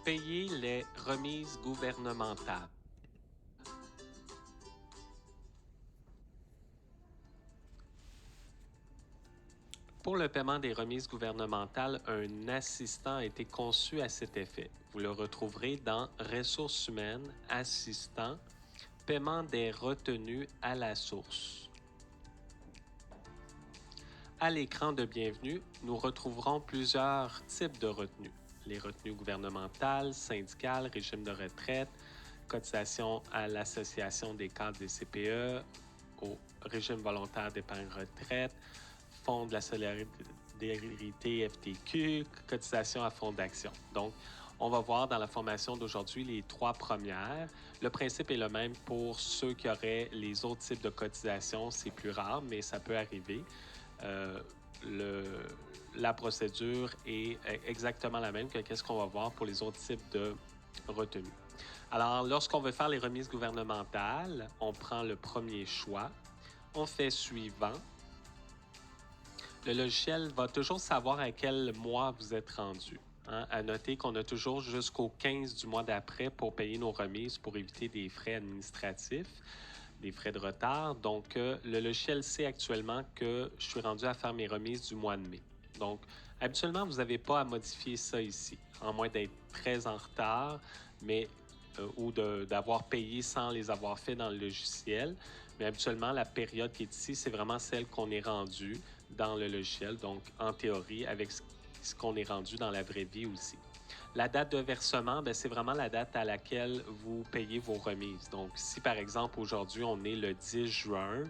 payer les remises gouvernementales. Pour le paiement des remises gouvernementales, un assistant a été conçu à cet effet. Vous le retrouverez dans Ressources humaines, Assistant, Paiement des retenues à la source. À l'écran de bienvenue, nous retrouverons plusieurs types de retenues. Les retenues gouvernementales, syndicales, régime de retraite, cotisation à l'Association des cadres des CPE, au régime volontaire d'épargne retraite, Fonds de la solidarité FTQ, cotisation à fonds d'action. Donc, on va voir dans la formation d'aujourd'hui les trois premières. Le principe est le même pour ceux qui auraient les autres types de cotisations. C'est plus rare, mais ça peut arriver. La procédure est exactement la même que qu'est-ce qu'on va voir pour les autres types de retenues. Alors, lorsqu'on veut faire les remises gouvernementales, on prend le premier choix, on fait suivant. Le logiciel va toujours savoir à quel mois vous êtes rendu. À noter qu'on a toujours jusqu'au 15 du mois d'après pour payer nos remises pour éviter des frais administratifs, des frais de retard. Donc, le logiciel sait actuellement que je suis rendu à faire mes remises du mois de mai. Donc, habituellement, vous n'avez pas à modifier ça ici, en moins d'être très en retard, mais ou d'avoir payé sans les avoir fait dans le logiciel. Mais habituellement, la période qui est ici, c'est vraiment celle qu'on est rendu dans le logiciel. Donc, en théorie, avec ce qu'on est rendu dans la vraie vie aussi. La date de versement, c'est vraiment la date à laquelle vous payez vos remises. Donc, si par exemple, aujourd'hui, on est le 10 juin,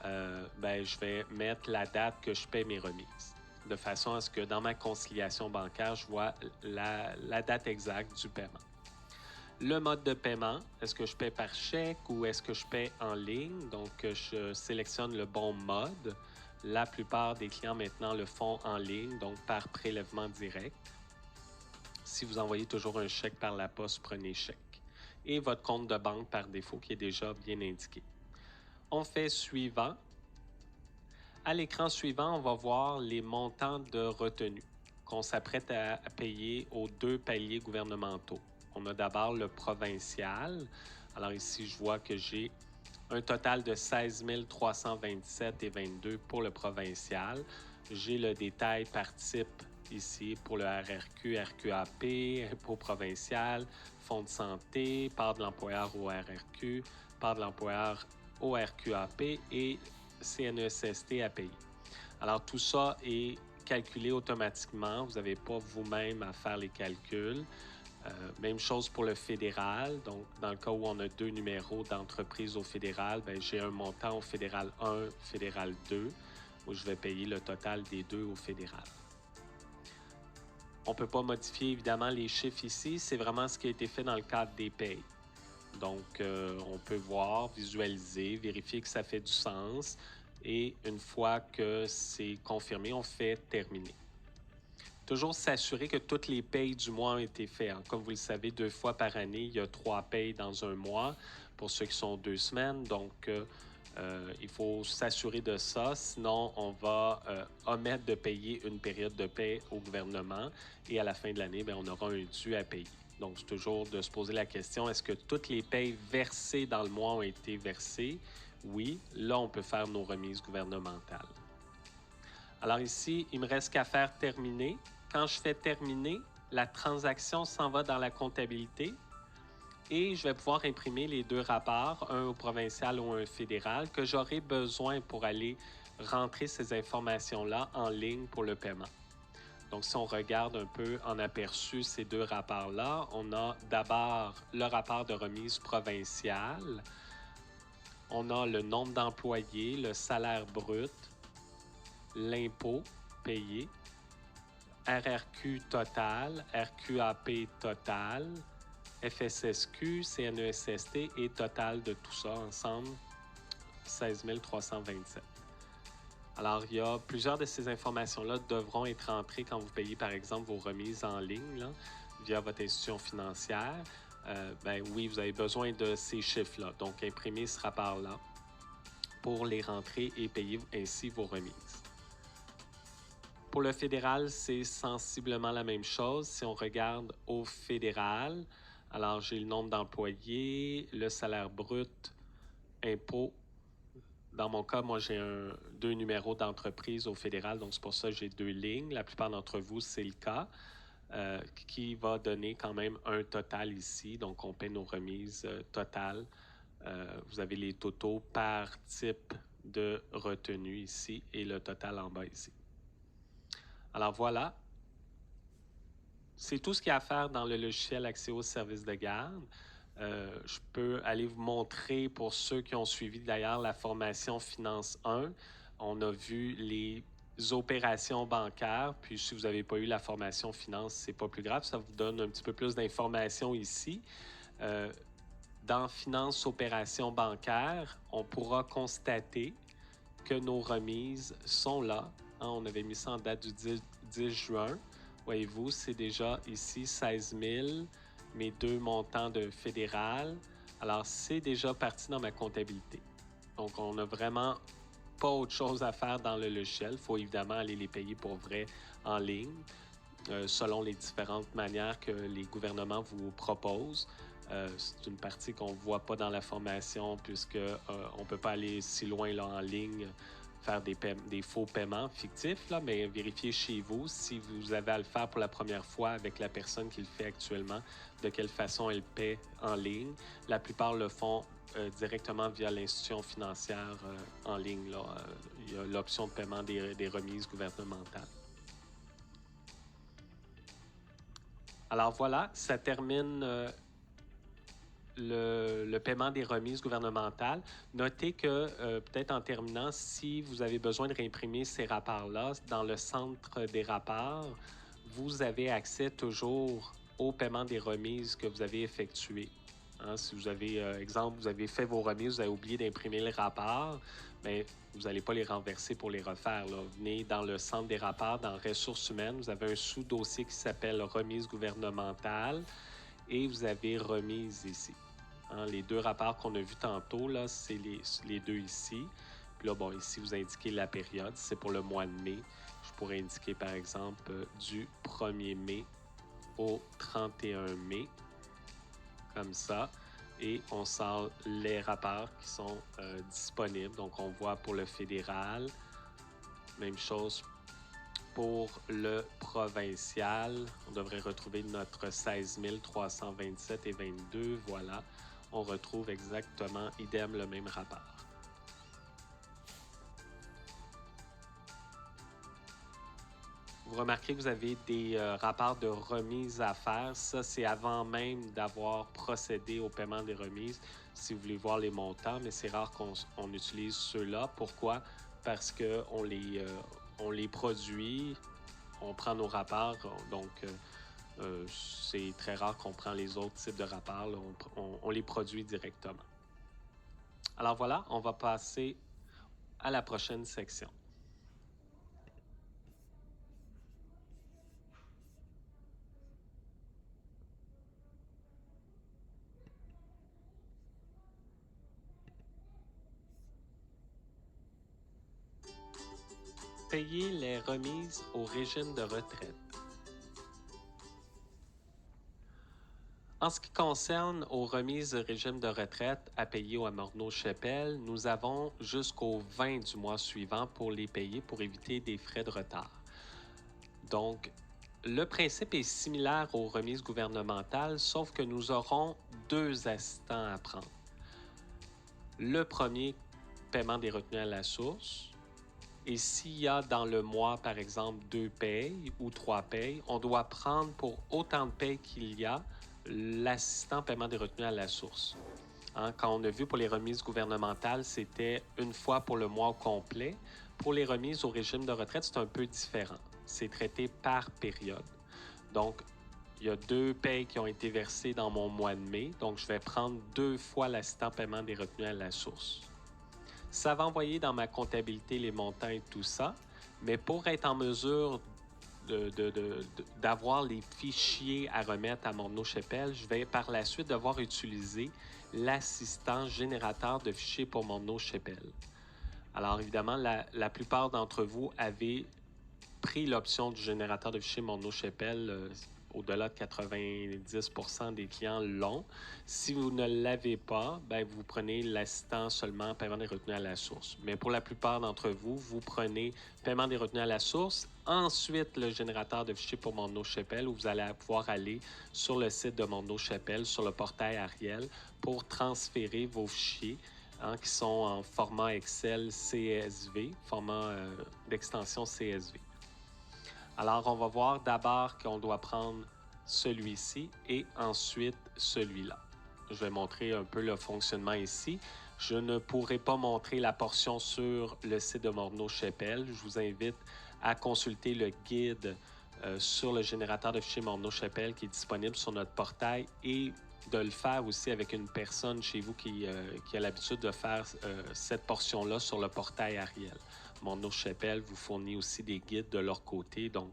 je vais mettre la date que je paie mes remises, de façon à ce que dans ma conciliation bancaire, je vois la date exacte du paiement. Le mode de paiement, est-ce que je paie par chèque ou est-ce que je paie en ligne? Donc, je sélectionne le bon mode. La plupart des clients maintenant le font en ligne, donc par prélèvement direct. Si vous envoyez toujours un chèque par la poste, prenez chèque. Et votre compte de banque par défaut qui est déjà bien indiqué. On fait suivant. À l'écran suivant, on va voir les montants de retenue qu'on s'apprête à payer aux deux paliers gouvernementaux. On a d'abord le provincial. Alors ici, je vois que j'ai un total de 16 327,22 pour le provincial. J'ai le détail par type ici pour le RRQ, RQAP, impôt provincial, fonds de santé, part de l'employeur au RRQ, part de l'employeur au RQAP et CNESST à payer. Alors, tout ça est calculé automatiquement. Vous n'avez pas vous-même à faire les calculs. Même chose pour le fédéral. Donc, dans le cas où on a deux numéros d'entreprise au fédéral, j'ai un montant au fédéral 1, fédéral 2, où je vais payer le total des deux au fédéral. On ne peut pas modifier évidemment les chiffres ici. C'est vraiment ce qui a été fait dans le cadre des payes. Donc, on peut voir, visualiser, vérifier que ça fait du sens. Et une fois que c'est confirmé, on fait terminer. Toujours s'assurer que toutes les payes du mois ont été faites. Comme vous le savez, 2 fois par année, il y a 3 payes dans un mois pour ceux qui sont 2 semaines. Donc, il faut s'assurer de ça. Sinon, on va omettre de payer une période de paie au gouvernement et à la fin de l'année, on aura un dû à payer. Donc, c'est toujours de se poser la question, est-ce que toutes les payes versées dans le mois ont été versées? Oui, là, on peut faire nos remises gouvernementales. Alors ici, il me reste qu'à faire terminer. Quand je fais terminer, la transaction s'en va dans la comptabilité et je vais pouvoir imprimer les deux rapports, un au provincial ou un fédéral, que j'aurai besoin pour aller rentrer ces informations-là en ligne pour le paiement. Donc, si on regarde un peu en aperçu ces deux rapports-là, on a d'abord le rapport de remise provinciale. On a le nombre d'employés, le salaire brut, l'impôt payé, RRQ total, RQAP total, FSSQ, CNESST et total de tout ça ensemble, 16 327. Alors, il y a plusieurs de ces informations-là devront être entrées quand vous payez, par exemple, vos remises en ligne là, via votre institution financière. Oui, vous avez besoin de ces chiffres-là. Donc, imprimez ce rapport-là pour les rentrer et payer ainsi vos remises. Pour le fédéral, c'est sensiblement la même chose. Si on regarde au fédéral, alors j'ai le nombre d'employés, le salaire brut, impôts. Dans mon cas, moi, j'ai deux numéros d'entreprise au fédéral, donc c'est pour ça que j'ai deux lignes. La plupart d'entre vous, c'est le cas, qui va donner quand même un total ici. Donc, on paie nos remises totales. Vous avez les totaux par type de retenue ici et le total en bas ici. Alors voilà, c'est tout ce qu'il y a à faire dans le logiciel Accès aux services de garde. Je peux aller vous montrer, pour ceux qui ont suivi d'ailleurs la formation Finance 1, on a vu les opérations bancaires, puis si vous n'avez pas eu la formation Finance, c'est pas plus grave, ça vous donne un petit peu plus d'informations ici. Dans Finance Opérations bancaires, on pourra constater que nos remises sont là. On avait mis ça en date du 10 juin. Voyez-vous, c'est déjà ici 16 000, mes deux montants de fédéral. Alors, c'est déjà parti dans ma comptabilité. Donc, on n'a vraiment pas autre chose à faire dans le logiciel. Il faut évidemment aller les payer pour vrai en ligne, selon les différentes manières que les gouvernements vous proposent. C'est une partie qu'on ne voit pas dans la formation puisqu'on ne peut pas aller si loin là, en ligne, faire des faux paiements fictifs, là, mais vérifiez chez vous si vous avez à le faire pour la première fois avec la personne qui le fait actuellement, de quelle façon elle paie en ligne. La plupart le font directement via l'institution financière en ligne. Là. Il y a l'option de paiement des remises gouvernementales. Alors voilà, ça termine le paiement des remises gouvernementales. Notez que, peut-être en terminant, si vous avez besoin de réimprimer ces rapports-là, dans le centre des rapports, vous avez accès toujours au paiement des remises que vous avez effectuées. Hein, si vous avez, exemple, vous avez fait vos remises, vous avez oublié d'imprimer le rapport, bien, vous n'allez pas les renverser pour les refaire. Là. Venez dans le centre des rapports, dans ressources humaines, vous avez un sous-dossier qui s'appelle remise gouvernementale et vous avez remise ici. Hein, les deux rapports qu'on a vus tantôt, là, c'est les deux ici. Puis là, bon, ici, vous indiquez la période. C'est pour le mois de mai. Je pourrais indiquer, par exemple, du 1er mai au 31 mai, comme ça. Et on sort les rapports qui sont disponibles. Donc, on voit pour le fédéral, même chose pour le provincial. On devrait retrouver notre 16 327 et 22, voilà. On retrouve exactement, idem, le même rapport. Vous remarquerez que vous avez des rapports de remise à faire. Ça, c'est avant même d'avoir procédé au paiement des remises, si vous voulez voir les montants, mais c'est rare qu'on utilise ceux-là. Pourquoi? Parce qu'on les produit, on prend nos rapports, donc c'est très rare qu'on prend les autres types de rapports, là, on les produit directement. Alors voilà, on va passer à la prochaine section. Payer les remises au régime de retraite. En ce qui concerne aux remises de régime de retraite à payer au Morneau-Chapelle, nous avons jusqu'au 20 du mois suivant pour les payer pour éviter des frais de retard. Donc, le principe est similaire aux remises gouvernementales, sauf que nous aurons deux assistants à prendre. Le premier, paiement des retenues à la source. Et s'il y a dans le mois, par exemple, 2 payes ou 3 payes, on doit prendre pour autant de payes qu'il y a l'assistant paiement des retenues à la source. Hein, quand on a vu pour les remises gouvernementales, c'était une fois pour le mois au complet. Pour les remises au régime de retraite, c'est un peu différent. C'est traité par période. Donc, il y a 2 payes qui ont été versées dans mon mois de mai. Donc, je vais prendre 2 fois l'assistant paiement des retenues à la source. Ça va envoyer dans ma comptabilité les montants et tout ça. Mais pour être en mesure d'avoir les fichiers à remettre à Morneau-Chapelle, je vais par la suite devoir utiliser l'assistant générateur de fichiers pour Morneau-Chapelle. Alors évidemment, la plupart d'entre vous avez pris l'option du générateur de fichiers Mon eau Chapelle, au-delà de 90% des clients l'ont. Si vous ne l'avez pas, ben vous prenez l'assistant seulement paiement des retenues à la source. Mais pour la plupart d'entre vous, vous prenez paiement des retenues à la source, ensuite le générateur de fichiers pour Mon eau Chapelle, où vous allez pouvoir aller sur le site de Mon eau Chapelle, sur le portail Ariel, pour transférer vos fichiers qui sont en format Excel CSV, format d'extension CSV. Alors, on va voir d'abord qu'on doit prendre celui-ci et ensuite celui-là. Je vais montrer un peu le fonctionnement ici. Je ne pourrai pas montrer la portion sur le site de Mon eau Chapelle. Je vous invite à consulter le guide sur le générateur de fichiers Mon eau Chapelle qui est disponible sur notre portail et de le faire aussi avec une personne chez vous qui a l'habitude de faire cette portion-là sur le portail Ariel. Mon eau Chapelle vous fournit aussi des guides de leur côté, donc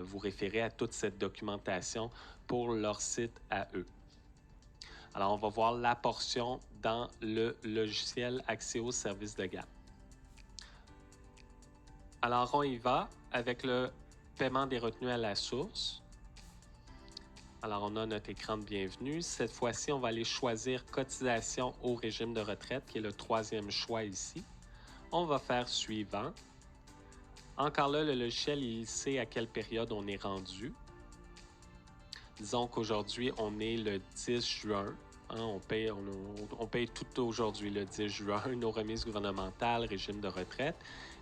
vous référez à toute cette documentation pour leur site à eux. Alors, on va voir la portion dans le logiciel Axéo Service de gamme. Alors, on y va avec le paiement des retenues à la source. Alors, on a notre écran de bienvenue. Cette fois-ci, on va aller choisir cotisation au régime de retraite, qui est le troisième choix ici. On va faire suivant. Encore là, le logiciel, il sait à quelle période on est rendu. Disons qu'aujourd'hui, on est le 10 juin. On paye tout aujourd'hui, le 10 juin, nos remises gouvernementales, régime de retraite.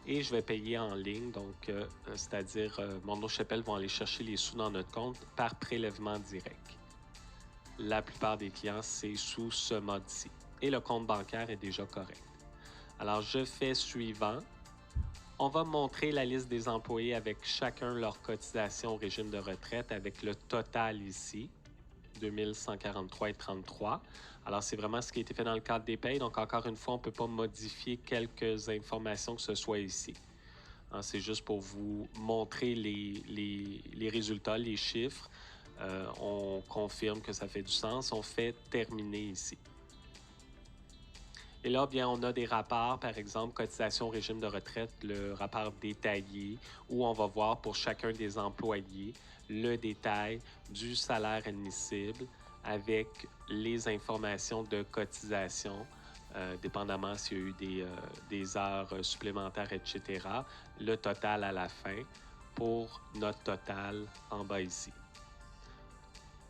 Et je vais payer en ligne, donc c'est-à-dire Mon eau Chapelle vont aller chercher les sous dans notre compte par prélèvement direct. La plupart des clients, c'est sous ce mode-ci. Et le compte bancaire est déjà correct. Alors, je fais suivant. On va montrer la liste des employés avec chacun leur cotisation au régime de retraite avec le total ici, 2143,33. Alors, c'est vraiment ce qui a été fait dans le cadre des payes. Donc, encore une fois, on ne peut pas modifier quelques informations que ce soit ici. C'est juste pour vous montrer les résultats, les chiffres. On confirme que ça fait du sens. On fait terminer ici. Et là, bien, on a des rapports, par exemple, cotisation régime de retraite, le rapport détaillé, où on va voir pour chacun des employés le détail du salaire admissible avec les informations de cotisation, dépendamment s'il y a eu des heures supplémentaires, etc. Le total à la fin pour notre total en bas ici.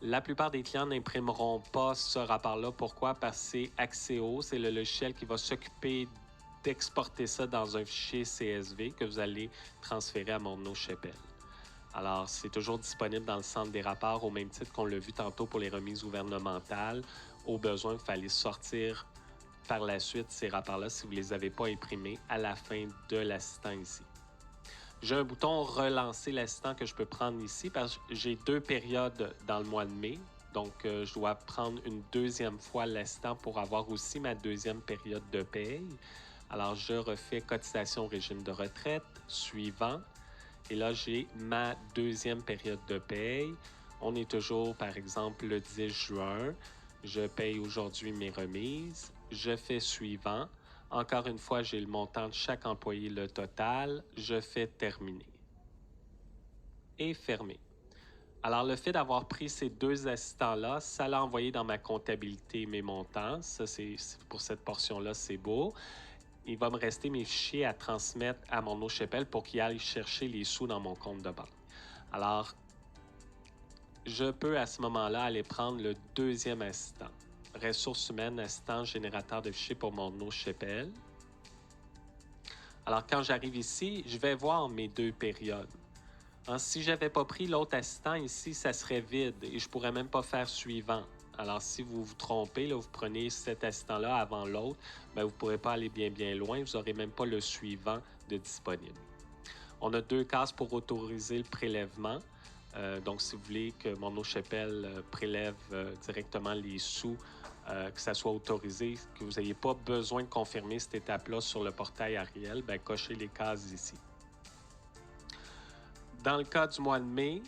La plupart des clients n'imprimeront pas ce rapport-là. Pourquoi? Parce que c'est Axéo, c'est le logiciel qui va s'occuper d'exporter ça dans un fichier CSV que vous allez transférer à Mon eau Chapelle. Alors, c'est toujours disponible dans le centre des rapports, au même titre qu'on l'a vu tantôt pour les remises gouvernementales. Au besoin, il fallait sortir par la suite ces rapports-là si vous ne les avez pas imprimés à la fin de l'assistant ici. J'ai un bouton « Relancer l'assistant » que je peux prendre ici parce que j'ai 2 périodes dans le mois de mai. Donc, je dois prendre une deuxième fois l'assistant pour avoir aussi ma deuxième période de paye. Alors, je refais cotisation régime de retraite, suivant. Et là, j'ai ma deuxième période de paye. On est toujours, par exemple, le 10 juin. Je paye aujourd'hui mes remises. Je fais suivant. Encore une fois, j'ai le montant de chaque employé, le total. Je fais terminer. Et fermer. Alors, le fait d'avoir pris ces 2 assistants-là, ça l'a envoyé dans ma comptabilité mes montants. Ça, c'est pour cette portion-là, c'est beau. Il va me rester mes fichiers à transmettre à Mon eau Chapelle pour qu'il aille chercher les sous dans mon compte de banque. Alors, je peux à ce moment-là aller prendre le deuxième assistant. Ressources humaines, assistant, générateur de fichiers pour Mon eau Chapelle. Alors, quand j'arrive ici, je vais voir mes 2 périodes. Si je n'avais pas pris l'autre assistant ici, ça serait vide et je ne pourrais même pas faire suivant. Alors, si vous vous trompez, là, vous prenez cet assistant-là avant l'autre, bien, vous ne pourrez pas aller bien loin. Vous n'aurez même pas le suivant de disponible. On a 2 cases pour autoriser le prélèvement. Donc, si vous voulez que Mon eau Chapelle prélève directement les sous, que ça soit autorisé, que vous n'ayez pas besoin de confirmer cette étape-là sur le portail Ariel, bien, cochez les cases ici. Dans le cas du mois de mai,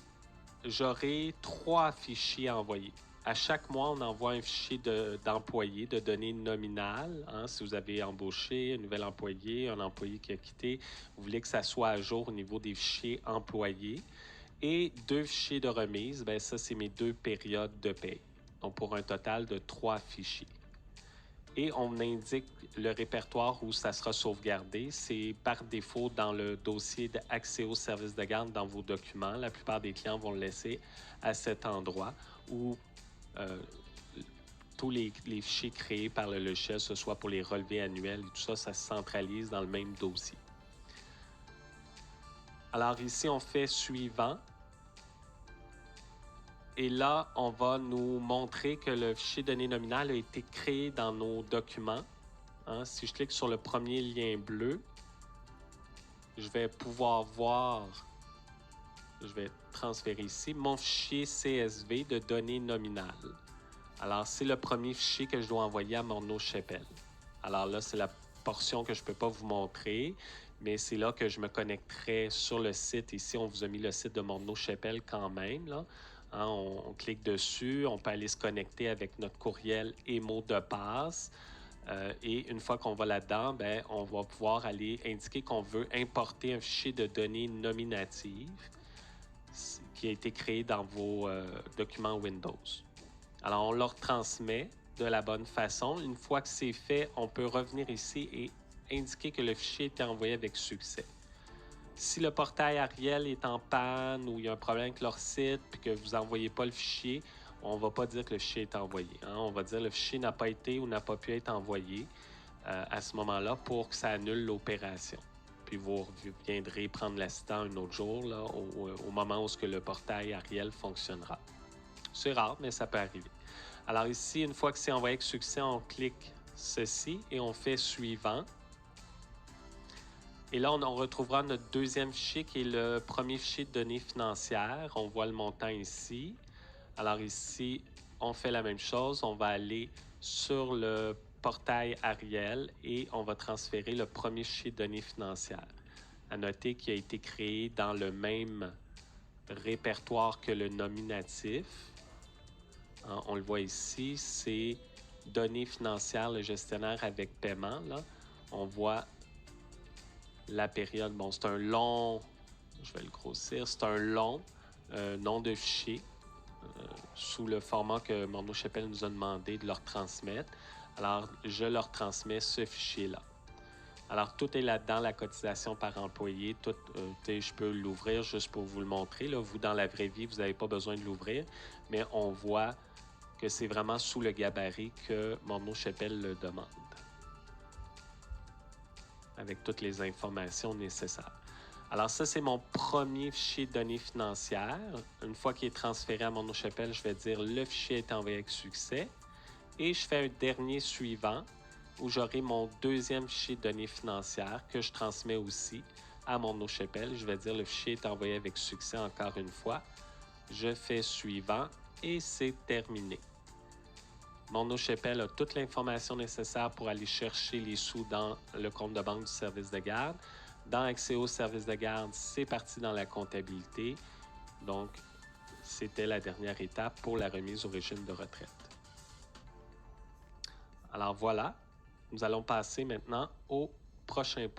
j'aurai 3 fichiers à envoyer. À chaque mois, on envoie un fichier d'employé, de données nominales. Si vous avez embauché un nouvel employé, un employé qui a quitté, vous voulez que ça soit à jour au niveau des fichiers employés. Et 2 fichiers de remise, bien ça, c'est mes 2 périodes de paie. Donc, pour un total de 3 fichiers. Et on indique le répertoire où ça sera sauvegardé. C'est par défaut dans le dossier d'accès au service de garde dans vos documents. La plupart des clients vont le laisser à cet endroit où tous les fichiers créés par le logiciel, ce soit pour les relevés annuels et tout ça, ça se centralise dans le même dossier. Alors ici, on fait suivant. Et là, on va nous montrer que le fichier données nominales a été créé dans nos documents. Si je clique sur le premier lien bleu, je vais pouvoir voir, je vais transférer ici, mon fichier CSV de données nominales. Alors, c'est le premier fichier que je dois envoyer à Morneau Shepell. Alors là, c'est la portion que je ne peux pas vous montrer, mais c'est là que je me connecterai sur le site. Ici, on vous a mis le site de Morneau Shepell quand même, là. On clique dessus, on peut aller se connecter avec notre courriel et mot de passe. Et une fois qu'on va là-dedans, ben, on va pouvoir aller indiquer qu'on veut importer un fichier de données nominatives qui a été créé dans vos documents Windows. Alors, on leur transmet de la bonne façon. Une fois que c'est fait, on peut revenir ici et indiquer que le fichier a été envoyé avec succès. Si le portail Ariel est en panne ou il y a un problème avec leur site et que vous n'envoyez pas le fichier, on ne va pas dire que le fichier est envoyé. On va dire que le fichier n'a pas été ou n'a pas pu être envoyé à ce moment-là pour que ça annule l'opération. Puis vous viendrez prendre l'assistant un autre jour là, au moment où le portail Ariel fonctionnera. C'est rare, mais ça peut arriver. Alors ici, une fois que c'est envoyé avec succès, on clique ceci et on fait suivant. Et là, on retrouvera notre deuxième fichier qui est le premier fichier de données financières. On voit le montant ici. Alors ici, on fait la même chose. On va aller sur le portail Ariel et on va transférer le premier fichier de données financières. À noter qu'il a été créé dans le même répertoire que le nominatif. On le voit ici, c'est données financières, le gestionnaire avec paiement. Là. On voit la période. Bon, c'est un long, je vais le grossir, c'est un long nom de fichier sous le format que Morneau Shepell nous a demandé de leur transmettre. Alors, je leur transmets ce fichier-là. Alors, tout est là-dedans, la cotisation par employé. Tout, je peux l'ouvrir juste pour vous le montrer. Là. Vous, dans la vraie vie, vous n'avez pas besoin de l'ouvrir, mais on voit que c'est vraiment sous le gabarit que Morneau Shepell le demande, avec toutes les informations nécessaires. Alors ça, c'est mon premier fichier de données financières. Une fois qu'il est transféré à Morneau Shepell, je vais dire le fichier est envoyé avec succès. Et je fais un dernier suivant où j'aurai mon deuxième fichier de données financières que je transmets aussi à Morneau Shepell. Je vais dire le fichier est envoyé avec succès encore une fois. Je fais suivant et c'est terminé. Morneau Shepell a toute l'information nécessaire pour aller chercher les sous dans le compte de banque du service de garde. Dans Accès au service de garde, c'est parti dans la comptabilité. Donc, c'était la dernière étape pour la remise au régime de retraite. Alors voilà, nous allons passer maintenant au prochain point.